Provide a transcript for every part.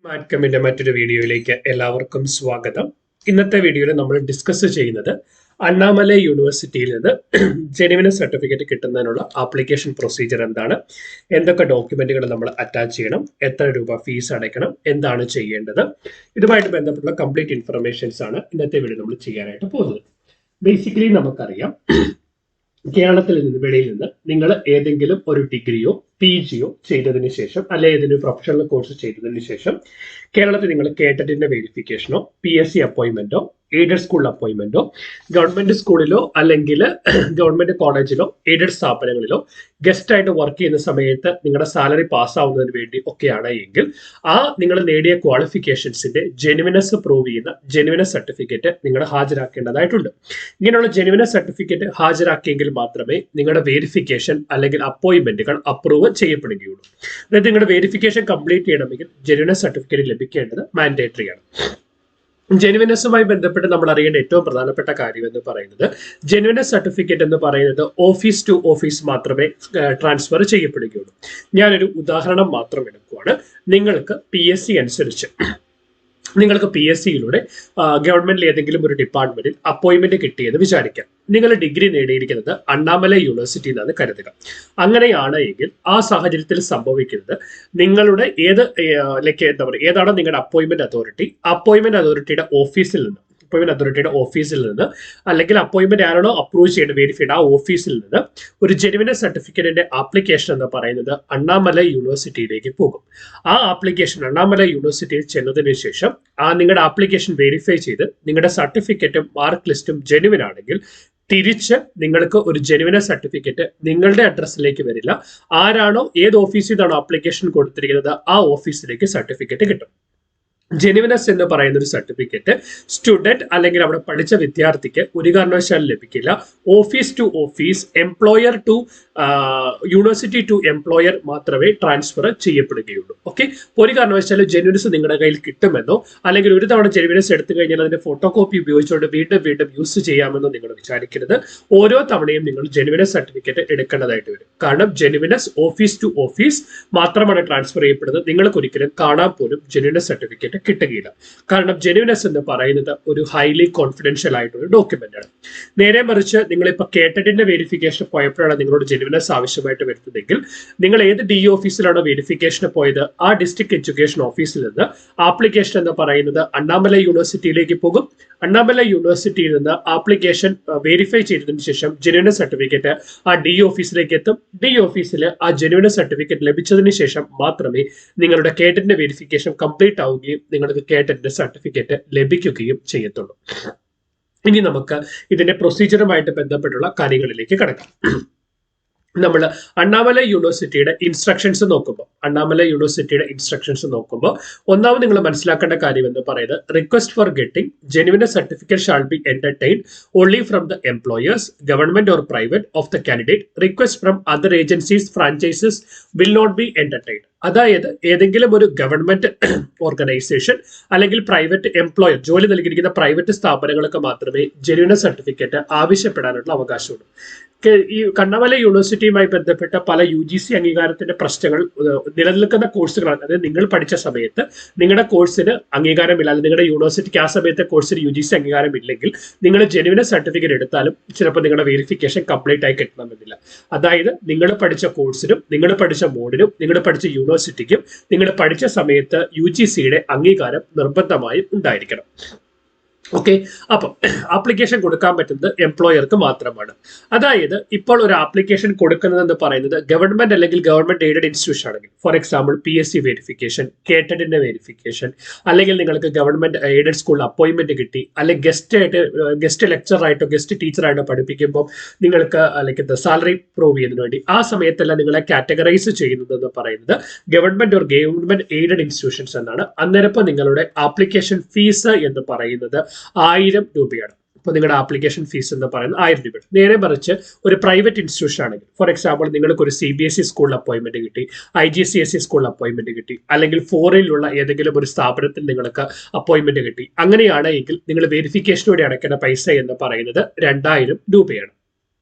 മാറ്റ്കമ്മിന്റെ മറ്റൊരു വീഡിയോയിലേക്ക് എല്ലാവർക്കും സ്വാഗതം. ഇന്നത്തെ വീഡിയോയിൽ നമ്മൾ ഡിസ്കസ് ചെയ്യുന്നത് അണ്ണാമലൈ യൂണിവേഴ്സിറ്റിയിൽ നിന്ന് ജെനുവിൻ സർട്ടിഫിക്കറ്റ് കിട്ടുന്നതിനുള്ള ആപ്ലിക്കേഷൻ പ്രൊസീജിയർ എന്താണ്, എന്തൊക്കെ ഡോക്യുമെന്റുകൾ നമ്മൾ അറ്റാച്ച് ചെയ്യണം, എത്ര രൂപ ഫീസ് അടയ്ക്കണം, എന്താണ് ചെയ്യേണ്ടത്, ഇതുമായിട്ട് ബന്ധപ്പെട്ടുള്ള കംപ്ലീറ്റ് ഇൻഫർമേഷൻസ് ആണ് ഇന്നത്തെ വീഡിയോ നമ്മൾ ചെയ്യാനായിട്ട് പോകുന്നത്. ബേസിക്കലി നമുക്കറിയാം, കേരളത്തിൽ നിന്ന് വെളിയിൽ നിന്ന് നിങ്ങൾ ഏതെങ്കിലും ഒരു ഡിഗ്രിയോ PGയോ ചെയ്തതിന് ശേഷം, അല്ലെ ഏതെങ്കിലും പ്രൊഫഷണൽ കോഴ്സ് ചെയ്തതിന് ശേഷം കേരളത്തിൽ നിങ്ങൾ കേട്ടറ്റിന്റെ വെരിഫിക്കേഷനോ PSC അപ്പോയിന്റ്മെന്റോ എയ്ഡഡ് സ്കൂൾ അപ്പോയിന്റ്മെന്റോ ഗവൺമെന്റ് സ്കൂളിലോ അല്ലെങ്കിൽ ഗവൺമെന്റ് കോളേജിലോ എയ്ഡഡ് സ്ഥാപനങ്ങളിലോ ഗസ്റ്റ് ആയിട്ട് വർക്ക് ചെയ്യുന്ന സമയത്ത് നിങ്ങളുടെ സാലറി പാസ്സാവുന്നതിന് വേണ്ടി ഒക്കെയാണ് എങ്കിൽ നിങ്ങൾ നേടിയ ക്വാളിഫിക്കേഷൻസിന്റെ ജെനുവിനസ് പ്രൂവ് ചെയ്യുന്ന ജെനുവിനസ് സർട്ടിഫിക്കറ്റ് നിങ്ങൾ ഹാജരാക്കേണ്ടതായിട്ടുണ്ട്. ഇങ്ങനെയുള്ള ജെനുവിനസ് സർട്ടിഫിക്കറ്റ് ഹാജരാക്കിയെങ്കിൽ മാത്രമേ നിങ്ങളുടെ വെരിഫിക്കേഷൻ അല്ലെങ്കിൽ അപ്പോയിന്റ്മെന്റുകൾ അപ്രൂവ് ചെയ്യപ്പെടുകയുള്ളൂ. അതായത് നിങ്ങളുടെ വെരിഫിക്കേഷൻ കംപ്ലീറ്റ് ചെയ്യണമെങ്കിൽ ജെനുവിനസ് സർട്ടിഫിക്കറ്റ് ലഭിക്കേണ്ടത് മാൻഡേറ്ററി ആണ്. ജെനുവിനസുമായി ബന്ധപ്പെട്ട് നമ്മൾ അറിയേണ്ട ഏറ്റവും പ്രധാനപ്പെട്ട കാര്യം എന്ന് പറയുന്നത്, ജെനുവിനസ് സർട്ടിഫിക്കറ്റ് എന്ന് പറയുന്നത് ഓഫീസ് ടു ഓഫീസ് മാത്രമേ ട്രാൻസ്ഫർ ചെയ്യപ്പെടുകയുള്ളൂ. ഞാനൊരു ഉദാഹരണം മാത്രം എടുക്കുകയാണ്. നിങ്ങൾക്ക് PSC അനുസരിച്ച് നിങ്ങൾക്ക് PSCയിലൂടെ ഗവൺമെന്റിൽ ഏതെങ്കിലും ഒരു ഡിപ്പാർട്ട്മെന്റിൽ അപ്പോയിന്റ്മെന്റ് കിട്ടിയെന്ന് വിചാരിക്കാം. നിങ്ങൾ ഡിഗ്രി നേടിയിരിക്കുന്നത് അണ്ണാമലൈ യൂണിവേഴ്സിറ്റി എന്നാണ് കരുതുക. അങ്ങനെയാണ് എങ്കിൽ ആ സാഹചര്യത്തിൽ സംഭവിക്കുന്നത്, നിങ്ങളുടെ ഏതാണോ നിങ്ങളുടെ അപ്പോയിന്റ്മെന്റ് അതോറിറ്റിയുടെ ഓഫീസിൽ നിന്ന് അല്ലെങ്കിൽ അപ്പോയിന്റ്മെന്റ് ആരാണോ അപ്രൂവ് ചെയ്യേണ്ടത് വെരിഫൈഡ് ആ ഓഫീസിൽ നിന്ന് ഒരു ജെനുവിനസ് സർട്ടിഫിക്കറ്റിന്റെ ആപ്ലിക്കേഷൻ എന്ന് പറയുന്നത് അണ്ണാമലൈ യൂണിവേഴ്സിറ്റിയിലേക്ക് പോകും. ആ ആപ്ലിക്കേഷൻ അണ്ണാമലൈ യൂണിവേഴ്സിറ്റിയിൽ ചെന്നതിന് ശേഷം നിങ്ങളുടെ ആപ്ലിക്കേഷൻ വെരിഫൈ ചെയ്ത് നിങ്ങളുടെ സർട്ടിഫിക്കറ്റും മാർക്ക് ലിസ്റ്റും ജെനുവിൻ ആണെങ്കിൽ തിരിച്ച് നിങ്ങൾക്ക് ഒരു ജെനുവിനസ് സർട്ടിഫിക്കറ്റ് നിങ്ങളുടെ അഡ്രസ്സിലേക്ക് വരില്ല. ആരാണോ ഏത് ഓഫീസിൽ നിന്നാണോ ആപ്ലിക്കേഷൻ കൊടുത്തിരിക്കുന്നത് ആ ഓഫീസിലേക്ക് സർട്ടിഫിക്കറ്റ് കിട്ടും. ജെനുവിനസ് എന്ന് പറയുന്ന ഒരു സർട്ടിഫിക്കറ്റ് സ്റ്റുഡന്റ് അല്ലെങ്കിൽ അവിടെ പഠിച്ച വിദ്യാർത്ഥിക്ക് ഒരു കാരണവശാലും ലഭിക്കില്ല. Office to office, employer to university to employer മാത്രമേ ട്രാൻസ്ഫർ ചെയ്യപ്പെടുകയുള്ളൂ. ഓക്കെ, ഒരു കാരണവശാലും ജെനുവിനസ് നിങ്ങളുടെ കയ്യിൽ കിട്ടുമെന്നോ അല്ലെങ്കിൽ ഒരു തവണ ജെനുവിനസ് എടുത്തു കഴിഞ്ഞാൽ അതിന്റെ ഫോട്ടോ കോപ്പി ഉപയോഗിച്ചുകൊണ്ട് വീണ്ടും യൂസ് ചെയ്യാമെന്നോ നിങ്ങൾ വിചാരിക്കരുത്. ഓരോ തവണയും നിങ്ങൾ ജെനുവിനസ് സർട്ടിഫിക്കറ്റ് എടുക്കേണ്ടതായിട്ട് വരും. കാരണം ജെനുവിനസ് ഓഫീസ് ടു ഓഫീസ് മാത്രമാണ് ട്രാൻസ്ഫർ ചെയ്യപ്പെടുന്നത്. നിങ്ങൾക്ക് ഒരിക്കലും കാണാൻ പോലും ജെനുവിനസ് സർട്ടിഫിക്കറ്റ് കിട്ടുകയില്ല. കാരണം ജെനുവിനസ് എന്ന് പറയുന്നത് ഒരു ഹൈലി കോൺഫിഡൻഷ്യൽ ആയിട്ടുള്ള ഡോക്യുമെന്റ് ആണ്. നേരെ മറിച്ച് നിങ്ങളിപ്പോ കേട്ടറ്റിന്റെ വെരിഫിക്കേഷൻ പോയപ്പോഴാണ് നിങ്ങളോട് ജെനുവിനസ് ആവശ്യമായിട്ട് വരുന്നതെങ്കിൽ, നിങ്ങൾ ഏത് DE ഓഫീസിലാണോ വെരിഫിക്കേഷന് പോയത് ആ ഡിസ്ട്രിക്ട് എഡ്യൂക്കേഷൻ ഓഫീസിൽ നിന്ന് ആപ്ലിക്കേഷൻ എന്ന് പറയുന്നത് അണ്ണാമലൈ യൂണിവേഴ്സിറ്റിയിലേക്ക് പോകും. അണ്ണാമലൈ യൂണിവേഴ്സിറ്റിയിൽ നിന്ന് ആപ്ലിക്കേഷൻ വെരിഫൈ ചെയ്തതിനു ശേഷം ജെനുവിനസ് സർട്ടിഫിക്കറ്റ് ആ DE ഓഫീസിലേക്ക് എത്തും. DE ഓഫീസിൽ ആ ജെനുവിനസ് സർട്ടിഫിക്കറ്റ് ലഭിച്ചതിന് ശേഷം മാത്രമേ നിങ്ങളുടെ കേട്ടറ്റിന്റെ വെരിഫിക്കേഷൻ കംപ്ലീറ്റ് ആവുകയും നിങ്ങൾക്ക് കേട്ടറ്റിന്റെ സർട്ടിഫിക്കറ്റ് ലഭിക്കുകയും ചെയ്യത്തുള്ളൂ. ഇനി നമുക്ക് ഇതിന്റെ പ്രൊസീജിയറുമായിട്ട് ബന്ധപ്പെട്ടുള്ള കാര്യങ്ങളിലേക്ക് കടക്കാം. നമ്മൾ അണ്ണാമലൈ യൂണിവേഴ്സിറ്റിയുടെ ഇൻസ്ട്രക്ഷൻസ് നോക്കുമ്പോൾ ഒന്നാമത് നിങ്ങൾ മനസ്സിലാക്കേണ്ട കാര്യം എന്ന് പറയുന്നത്, request for getting genuineness certificate shall be entertained only from the employers, government or private of the candidate. Request from other agencies, franchises will not be entertained. അതായത് ഏതെങ്കിലും ഒരു ഗവൺമെന്റ് ഓർഗനൈസേഷൻ അല്ലെങ്കിൽ പ്രൈവറ്റ് എംപ്ലോയർ, ജോലി നൽകിയിരിക്കുന്ന private സ്ഥാപനങ്ങൾക്ക് മാത്രമേ genuineness certificate ആവശ്യപ്പെടാനുള്ള അവകാശമുള്ളൂ. ഈ അണ്ണാമലൈ യൂണിവേഴ്സിറ്റിയുമായി ബന്ധപ്പെട്ട പല UGC അംഗീകാരത്തിന്റെ പ്രശ്നങ്ങൾ നിലനിൽക്കുന്ന കോഴ്സുകളാണ്. അതായത് നിങ്ങൾ പഠിച്ച സമയത്ത് നിങ്ങളുടെ കോഴ്സിന് അംഗീകാരമില്ല, അല്ലെങ്കിൽ നിങ്ങളുടെ യൂണിവേഴ്സിറ്റിക്ക് ആ സമയത്തെ കോഴ്സിന് UGC അംഗീകാരം ഇല്ലെങ്കിൽ നിങ്ങൾ ജെനുവിനസ് സർട്ടിഫിക്കറ്റ് എടുത്താലും ചിലപ്പോൾ നിങ്ങളുടെ വെരിഫിക്കേഷൻ കംപ്ലീറ്റ് ആയി കിട്ടണമെന്നില്ല. അതായത് നിങ്ങൾ പഠിച്ച കോഴ്സിനും നിങ്ങൾ പഠിച്ച മോഡിനും നിങ്ങൾ പഠിച്ച യൂണിവേഴ്സിറ്റിക്കും നിങ്ങൾ പഠിച്ച സമയത്ത് UGCയുടെ അംഗീകാരം നിർബന്ധമായും ഉണ്ടായിരിക്കണം. ഓക്കെ, അപ്പം ആപ്ലിക്കേഷൻ കൊടുക്കാൻ പറ്റുന്നത് എംപ്ലോയർക്ക് മാത്രമാണ്. അതായത് ഇപ്പോൾ ഒരു ആപ്ലിക്കേഷൻ കൊടുക്കുന്നത് എന്ന് പറയുന്നത് ഗവൺമെന്റ് അല്ലെങ്കിൽ ഗവൺമെന്റ് എയ്ഡഡ് ഇൻസ്റ്റിറ്റ്യൂഷൻ ആണെങ്കിൽ, ഫോർ എക്സാമ്പിൾ PSC വെരിഫിക്കേഷൻ, കേട്ടറ്റിന്റെ വെരിഫിക്കേഷൻ, അല്ലെങ്കിൽ നിങ്ങൾക്ക് ഗവൺമെന്റ് എയ്ഡഡ് സ്കൂളിൽ അപ്പോയിന്റ്മെന്റ് കിട്ടി, അല്ലെങ്കിൽ ഗസ്റ്റ് ലെക്ചറായിട്ടോ ഗസ്റ്റ് ടീച്ചറായിട്ടോ പഠിപ്പിക്കുമ്പോൾ നിങ്ങൾക്ക് അല്ലെങ്കിൽ സാലറി പ്രൂവ് ചെയ്യുന്നതിന് വേണ്ടി ആ സമയത്തെല്ലാം നിങ്ങളെ കാറ്റഗറൈസ് ചെയ്യുന്നത് എന്ന് പറയുന്നത് government or government aided institutions എന്നാണ്. അന്നേരം നിങ്ങളുടെ ആപ്ലിക്കേഷൻ ഫീസ് എന്ന് പറയുന്നത് 1000 രൂപയാണ്. ഇപ്പോൾ നിങ്ങളുടെ ആപ്ലിക്കേഷൻ ഫീസ് എന്ന് പറയുന്നത് 1000 രൂപയാണ്. നേരെ മറിച്ച് ഒരു പ്രൈവറ്റ് ഇൻസ്റ്റിറ്റ്യൂഷൻ ആണെങ്കിൽ, ഫോർ എക്സാമ്പിൾ നിങ്ങൾക്ക് ഒരു CBSE സ്കൂളിൽ അപ്പോയിന്റ്മെന്റ് കിട്ടി, IGCSE സ്കൂളിൽ അപ്പോയിന്റ്മെന്റ് കിട്ടി, അല്ലെങ്കിൽ ഫോറിനിലുള്ള ഏതെങ്കിലും ഒരു സ്ഥാപനത്തിൽ നിങ്ങൾക്ക് അപ്പോയിന്റ്മെന്റ് കിട്ടി, അങ്ങനെയാണ് എങ്കിൽ നിങ്ങൾ വെരിഫിക്കേഷനോടെ അടയ്ക്കുന്ന പൈസ എന്ന് പറയുന്നത് 2000 രൂപയാണ്.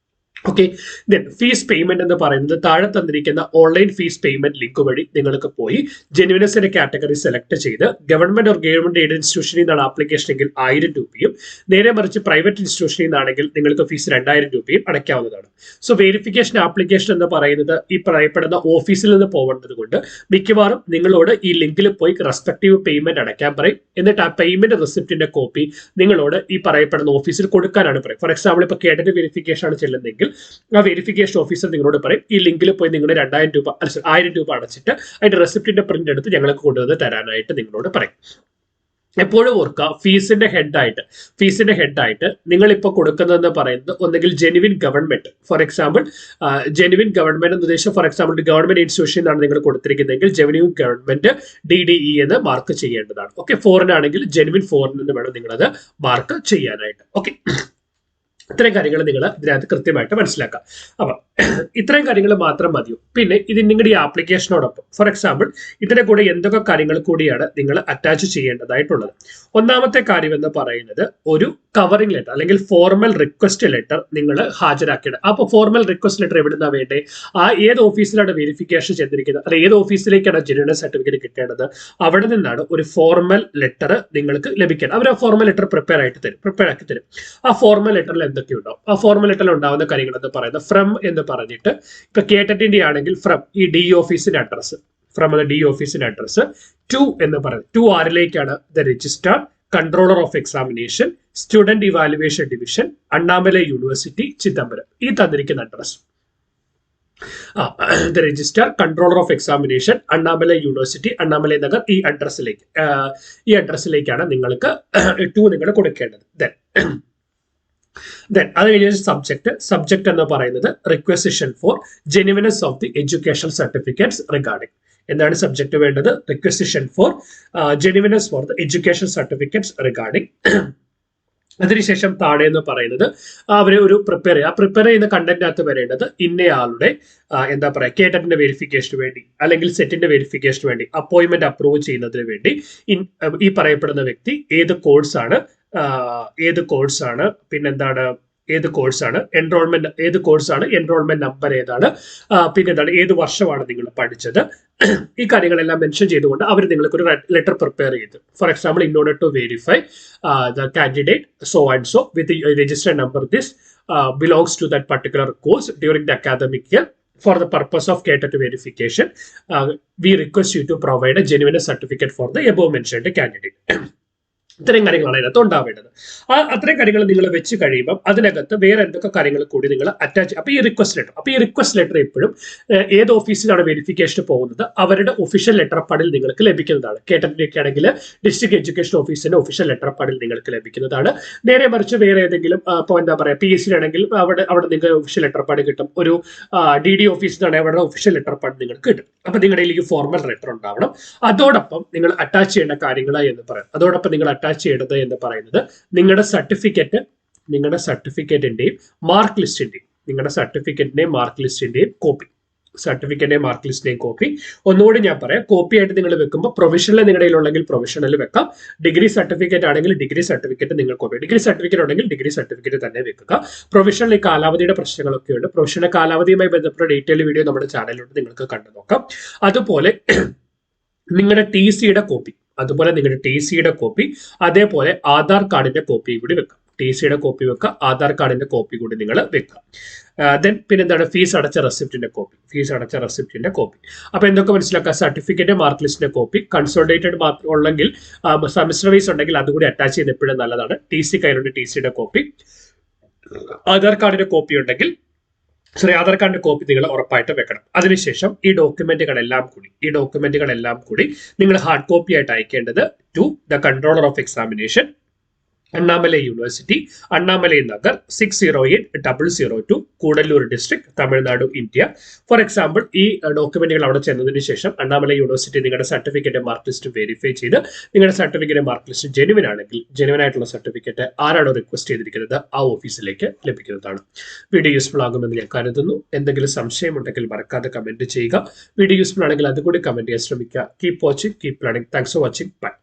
ഓക്കെ. ദെൻ ഫീസ് പേയ്മെന്റ് എന്ന് പറയുന്നത് താഴെ തന്നിരിക്കുന്ന ഓൺലൈൻ ഫീസ് പേയ്മെന്റ് ലിങ്ക് വഴി നിങ്ങൾക്ക് പോയി ജെനുവിനസിന്റെ കാറ്റഗറി സെലക്ട് ചെയ്ത് ഗവൺമെന്റ് ഓർ ഗവൺമെന്റ് എയ്ഡ് ഇൻസ്റ്റിറ്റ്യൂഷനിൽ നിന്നാണ് ആപ്ലിക്കേഷൻ എങ്കിൽ 1000 രൂപയും നേരെ മറിച്ച് പ്രൈവറ്റ് ഇൻസ്റ്റിറ്റ്യൂഷനിൽ നിന്നാണെങ്കിൽ നിങ്ങൾക്ക് ഫീസ് 2000 രൂപയും അടയ്ക്കാവുന്നതാണ്. സോ വെരിഫിക്കേഷൻ ആപ്ലിക്കേഷൻ എന്ന് പറയുന്നത് ഈ പറയപ്പെടുന്ന ഓഫീസിൽ നിന്ന് പോകേണ്ടത് കൊണ്ട് മിക്കവാറും നിങ്ങളോട് ഈ ലിങ്കിൽ പോയി റെസ്പെക്റ്റീവ് പേയ്മെന്റ് അടയ്ക്കാൻ പറയും. എന്നിട്ട് ആ പേയ്മെന്റ് റെസിപ്റ്റിന്റെ കോപ്പി നിങ്ങളോട് ഈ പറയപ്പെടുന്ന ഓഫീസിൽ കൊടുക്കാനാണ് പറയും. ഫോർ എക്സാമ്പിൾ ഇപ്പോൾ കേഡറ്റ് വെരിഫിക്കേഷൻ ആണ് ചെല്ലുന്നതെങ്കിൽ ആ വെരിഫിക്കേഷൻ ഓഫീസർ നിങ്ങളോട് പറയും ഈ ലിങ്കിൽ പോയി നിങ്ങളുടെ 2000 രൂപ 1000 രൂപ അടച്ചിട്ട് അതിന്റെ റെസിപ്റ്റിന്റെ പ്രിന്റ് എടുത്ത് ഞങ്ങൾക്ക് കൊണ്ടുവന്ന് തരാനായിട്ട് നിങ്ങളോട് പറയും. എപ്പോഴും ഓർക്കുക, ഫീസിന്റെ ഹെഡായിട്ട് നിങ്ങൾ ഇപ്പോൾ കൊടുക്കുന്നതെന്ന് പറയുന്നത് ഒന്നെങ്കിൽ genuine government, for example genuine government എന്ന് ഉദ്ദേശിച്ച ഫോർ എക്സാമ്പിൾ ഗവൺമെന്റ് ഇൻസ്റ്റിറ്റ്യൂഷൻ ആണ് നിങ്ങൾ കൊടുത്തിരിക്കുന്നതെങ്കിൽ ജെനുവിൻ ഗവൺമെന്റ് DDE എന്ന് മാർക്ക് ചെയ്യേണ്ടതാണ്. ഓക്കെ. ഫോറിൻ ആണെങ്കിൽ ജെനുവിൻ ഫോറിൻ എന്ന് വേണം നിങ്ങളത് മാർക്ക് ചെയ്യാനായിട്ട്. ഓക്കെ. ഇത്രയും കാര്യങ്ങൾ നിങ്ങൾ ഇതിനകത്ത് കൃത്യമായിട്ട് മനസ്സിലാക്കാം. അപ്പൊ ഇത്രയും കാര്യങ്ങൾ മാത്രം മതിയോ? പിന്നെ ഇത് നിങ്ങളുടെ ഈ ആപ്ലിക്കേഷനോടൊപ്പം ഫോർ എക്സാമ്പിൾ ഇതിന്റെ കൂടെ എന്തൊക്കെ കാര്യങ്ങൾ കൂടിയാണ് നിങ്ങൾ അറ്റാച്ച് ചെയ്യേണ്ടതായിട്ടുള്ളത്? ഒന്നാമത്തെ കാര്യം എന്ന് പറയുന്നത് ഒരു കവറിംഗ് ലെറ്റർ അല്ലെങ്കിൽ ഫോർമൽ റിക്വസ്റ്റ് ലെറ്റർ നിങ്ങൾ ഹാജരാക്കിയത്. അപ്പൊ ഫോർമൽ റിക്വസ്റ്റ് ലെറ്റർ എവിടുന്നാ വേണ്ടേ? ഏത് ഓഫീസിലാണ് വെരിഫിക്കേഷൻ ചെയ്തിരിക്കുന്നത്, അല്ലെ ഏത് ഓഫീസിലേക്കാണ് ജെനുവിൻ സർട്ടിഫിക്കറ്റ് കിട്ടേണ്ടത്, അവിടെ നിന്നാണ് ഒരു ഫോർമൽ ലെറ്റർ നിങ്ങൾക്ക് ലഭിക്കുന്നത്. അവർ ആ ഫോർമൽ ലെറ്റർ പ്രിപ്പയർ ആക്കി തരും. ആ ഫോർമൽ ലെറ്ററിൽ എന്തൊക്കെ ഉണ്ടാവും? ആ ഫോർമൽ ലെറ്ററിൽ ഉണ്ടാവുന്ന കാര്യങ്ങൾ എന്ന് പറയുന്നത് ഫ്രം എന്ന് പറഞ്ഞിട്ട്, ഇപ്പൊ കേട്ടറ്റിന്റെ ആണെങ്കിൽ ഫ്രം ഈ ഡി ഓഫീസിന്റെ അഡ്രസ്, ഫ്രം എന്ന ഡി ഓഫീസിന്റെ അഡ്രസ്, ടു എന്ന് പറയുന്നത് ടു ആരിലേക്കാണ്? The registrar, controller of examination, student evaluation division, Annamalai University, Chidambaram. ഈ തന്നിരിക്കുന്ന address the registrar, controller of examination, Annamalai University, Annamalai Nagar, ഈ അഡ്രസ്സിലേക്കാണ് നിങ്ങൾക്ക് ടു നിങ്ങൾ കൊടുക്കേണ്ടത്. ദെൻ അത് കഴിഞ്ഞ സബ്ജക്ട് എന്ന് പറയുന്നത് requisition for genuineness of the education certificates regarding. എന്താണ് സബ്ജക്ട് വേണ്ടത്? Requisition for genuineness for the education certificates regarding. അതിനുശേഷം താഴെ എന്ന് പറയുന്നത് അവരെ ഒരു പ്രിപ്പയർ ചെയ്യുന്ന കണ്ടന്റിനകത്ത് വരേണ്ടത് ഇന്നയാളുടെ എന്താ പറയുക കേട്ടറ്റിന്റെ വെരിഫിക്കേഷന് വേണ്ടി അല്ലെങ്കിൽ സെറ്റിന്റെ വെരിഫിക്കേഷന് വേണ്ടി അപ്പോയിന്റ്മെന്റ് അപ്രൂവ് ചെയ്യുന്നതിന് വേണ്ടി ഈ പറയപ്പെടുന്ന വ്യക്തി ഏത് കോഴ്സാണ്, പിന്നെന്താണ് എൻറോൾമെന്റ് നമ്പർ ഏതാണ്, പിന്നെന്താണ് ഏത് വർഷമാണ് നിങ്ങൾ പഠിച്ചത്, ഈ കാര്യങ്ങളെല്ലാം മെൻഷൻ ചെയ്തുകൊണ്ട് അവർ നിങ്ങൾക്ക് ഒരു ലെറ്റർ പ്രിപ്പയർ ചെയ്ത്, for example in order to verify the candidate so and so with registered number this belongs to that particular course during the academic year. For the purpose of CATET verification, we request you to provide a genuine certificate for the above mentioned candidate. ഇത്രയും കാര്യങ്ങളാണ് അതിനകത്ത് ഉണ്ടാവേണ്ടത്. അത്രയും കാര്യങ്ങൾ നിങ്ങൾ വെച്ച് കഴിയുമ്പോൾ അതിനകത്ത് വേറെ എന്തൊക്കെ കാര്യങ്ങൾ കൂടി നിങ്ങൾ അറ്റാച്ച്. അപ്പൊ ഈ റിക്വസ്റ്റ് ലെറ്റർ എപ്പോഴും ഏത് ഓഫീസിലാണ് വെരിഫിക്കേഷൻ പോകുന്നത് അവരുടെ ഒഫീഷ്യൽ ലെറ്റർ പാഡിൽ നിങ്ങൾക്ക് ലഭിക്കുന്നതാണ്. കേട്ടറ്റിലേക്ക് ആണെങ്കിൽ ഡിസ്ട്രിക്ട് എഡ്യൂക്കേഷൻ ഓഫീസിന്റെ ഒഫീഷ്യൽ ലെറ്റർ പാഡിൽ നിങ്ങൾക്ക് ലഭിക്കുന്നതാണ്. നേരെ മറിച്ച് വേറെ ഏതെങ്കിലും ഇപ്പോൾ എന്താ പറയുക PSC ആണെങ്കിൽ അവിടെ നിങ്ങൾക്ക് ഒഫീഷ്യൽ ലെറ്റർ പാഡ് കിട്ടും. ഒരു DD ഓഫീസിനാണെങ്കിൽ അവരുടെ ഒഫീഷ്യൽ ലെറ്റർ പാഡ് നിങ്ങൾക്ക് കിട്ടും. അപ്പൊ നിങ്ങളുടെ ഈ ഫോർമൽ ലെറ്റർ ഉണ്ടാവണം. അതോടൊപ്പം നിങ്ങൾ അറ്റാച്ച് ചെയ്യേണ്ട കാര്യങ്ങൾ എന്ന് പറയാം. അതോടൊപ്പം നിങ്ങൾ അറ്റാച്ച് ചെയ്യേണ്ടത് എന്ന് പറയുന്നത് നിങ്ങളുടെ സർട്ടിഫിക്കറ്റിന്റെയും മാർക്ക് ലിസ്റ്റിന്റെയും കോപ്പി. ഒന്നുകൂടി ഞാൻ പറയാം, കോപ്പി ആയിട്ട് നിങ്ങൾ വെക്കുമ്പോൾ പ്രൊവിഷണൽ നിങ്ങളുടെ ഉണ്ടെങ്കിൽ പ്രൊവിഷണൽ വെക്കാം. ഡിഗ്രി സർട്ടിഫിക്കറ്റ് ആണെങ്കിൽ ഡിഗ്രി സർട്ടിഫിക്കറ്റ് നിങ്ങൾ കോപ്പി, ഡിഗ്രി സർട്ടിഫിക്കറ്റ് ഉണ്ടെങ്കിൽ ഡിഗ്രി സർട്ടിഫിക്കറ്റ് തന്നെ വെക്കുക. പ്രൊവിഷണൽ കാലാവധിയുടെ പ്രശ്നങ്ങളൊക്കെ ഉണ്ട്. പ്രൊവിഷണൽ കാലാവധിയുമായി ബന്ധപ്പെട്ട ഡീറ്റെയിൽ വീഡിയോ നമ്മുടെ ചാനലിലുണ്ട്, നിങ്ങൾക്ക് കണ്ടു നോക്കാം. അതുപോലെ നിങ്ങളുടെ TC യുടെ കോപ്പി, അതേപോലെ ആധാർ കാർഡിന്റെ കോപ്പിയും കൂടി വെക്കാം. TC യുടെ കോപ്പി വെക്കുക, ആധാർ കാർഡിന്റെ കോപ്പി കൂടി നിങ്ങൾ വെക്കുക. ദെൻ പിന്നെന്താണ് ഫീസ് അടച്ച റെസിപ്റ്റിന്റെ കോപ്പി. അപ്പൊ എന്തൊക്കെ മനസ്സിലാക്കുക? സർട്ടിഫിക്കറ്റ്, മാർക്ക് ലിസ്റ്റിന്റെ കോപ്പി, കൺസോളിഡേറ്റഡ് മാത്രം ഉണ്ടെങ്കിൽ സെമസ്റ്റർ വൈസ് ഉണ്ടെങ്കിൽ അതുകൂടി അറ്റാച്ച് ചെയ്ത് എപ്പോഴും നല്ലതാണ്. TC കയ്യിലുണ്ട്, TC യുടെ കോപ്പി, ആധാർ കാർഡിന്റെ കോപ്പി ഉണ്ടെങ്കിൽ ആധാർ കാർഡിന്റെ കോപ്പി നിങ്ങൾ ഉറപ്പായിട്ട് വെക്കണം. അതിനുശേഷം ഈ ഡോക്യുമെന്റുകളെല്ലാം കൂടി നിങ്ങൾ ഹാർഡ് കോപ്പി ആയിട്ട് അയക്കേണ്ടത് to the controller of examination, Annamalai University, Annamalai Nagar, 608002, Cuddalore district, Tamil Nadu, India. For example ഈ ഡോക്യുമെന്റുകൾ അവിടെ ചെന്നതിന് ശേഷം അണ്ണാമലൈ യൂണിവേഴ്സിറ്റി നിങ്ങളുടെ സർട്ടിഫിക്കറ്റ് മാർക്ക് ലിസ്റ്റ് വെരിഫൈ ചെയ്ത് നിങ്ങളുടെ സർട്ടിഫിക്കറ്റ് മാർക്ക് ലിസ്റ്റ് ജെനുവിൻ ആണെങ്കിൽ ജെനുവിൻ ആയിട്ടുള്ള സർട്ടിഫിക്കറ്റ് ആരാണോ റിക്വസ്റ്റ് ചെയ്തിരിക്കുന്നത് ആ ഓഫീസിലേക്ക് ലഭിക്കുന്നതാണ്. വീഡിയോ യൂസ്ഫുൾ ആകുമെന്ന് ഞാൻ കരുതുന്നു. എന്തെങ്കിലും സംശയം ഉണ്ടെങ്കിൽ മറക്കാതെ കമന്റ് ചെയ്യുക. വീഡിയോ യൂസ്ഫുൾ ആണെങ്കിൽ അതുകൂടി കമന്റ് ചെയ്യാൻ ശ്രമിക്കുക. Keep watching, keep learning. Thanks for watching. By.